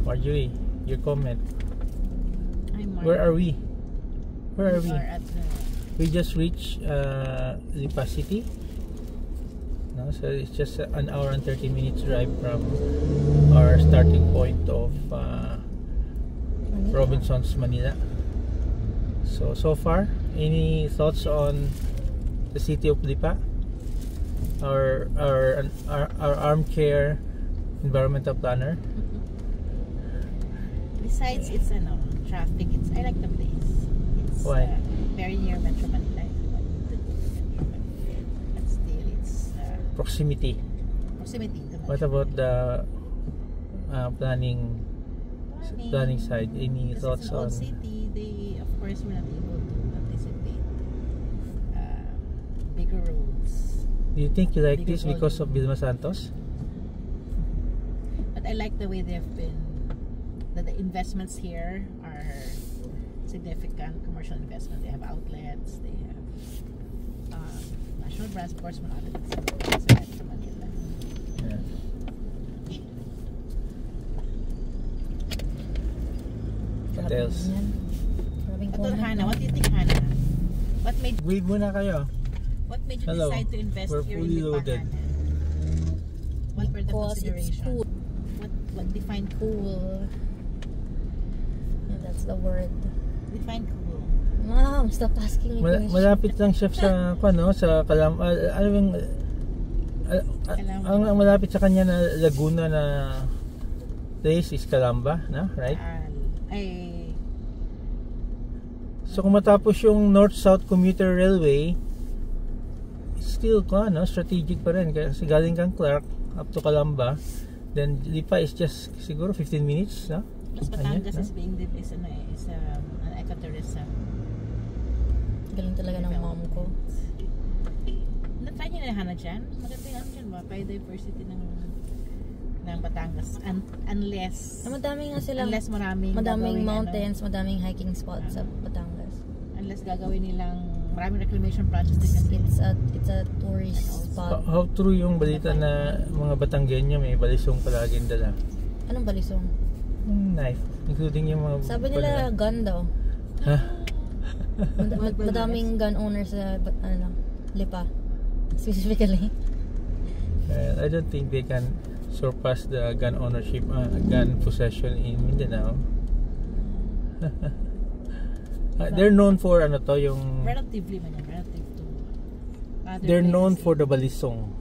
Marjorie, your comment. Hi, Mark. Where are we? Where are we? We are at We just reached Lipa City. No, so it's just an hour and 30 minutes drive from our starting point of Robinsons, Manila. So far, any thoughts on the city of Lipa? Our armchair environmental planner. Besides, it's traffic. I like the place. It's Why? Very near Metro Manila. But still, it's Proximity. proximity to Metro What about the planning side? Any Because thoughts it's an old on? city. They, of course, will not be able to anticipate bigger roads. Do you think you like Bigger this because of volume. Vilma Santos? But I like the way they've been. That the investments here are significant commercial investment. They have outlets. They have national brands, of course, from Metro Manila. Yeah. What else? Ito, Hannah, what do you think, Hannah? What made Wait muna kayo. you Hello. decide to invest We're here fully in Lipa, loaded. Hannah? What were the Because it's considerations? cool. What defined cool? And that's the word. Define cool. Mom, stop asking me questions. Malapit lang siya sa sa Calamba. Ano yung ang malapit sa kanya na Laguna na place is Calamba, na, right? So kung matapos yung North-South Commuter Railway, still strategic pa rin kasi galing kang Clark up to Calamba, then Lipa is just siguro 15 minutes, no? Plus Batangas is being is an ecotourism. Galing talaga ng mom ko. Na-try niyo na Hannah dyan? Maganda yung dyan ba? Biodiversity ng Batangas. Unless Madami nga silang madaming madaming mountains, madaming hiking spots sa Batangas. Unless gagawin nilang maraming reclamation projects. It's a tourist spot. How true yung balita na mga Batanggenyo may balisong palaging dala? Anong balisong? Knife, including yung mga Sabi nila gun daw. Ha? Madaming gun owners sa Lipa. Specifically. I don't think they can surpass the gun ownership, gun possession in Mindanao. They're known for yung relatively man, relative to they're known places. for the balisong.